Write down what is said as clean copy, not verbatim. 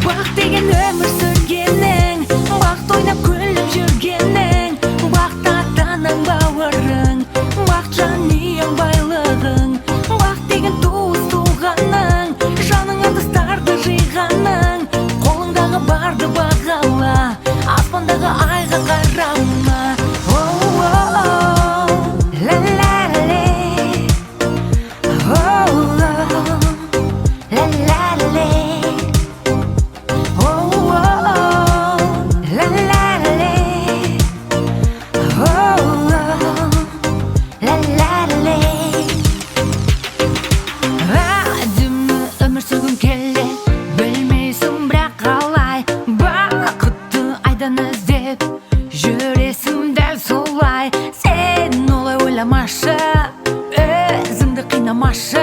Бақ деген өмір сүргенің, бақыт ойнап күліп жүргенің, бақыт атаның бауырың, бақыт жанұяң байлығың, бақ деген туыс туғаның, жаныңа тастарды жиғаның, қолыңдағы барды бағала, аспандағы айға қарама. Жүресім дәл солай, сен олай ойламашы, өзіңді қинамашы.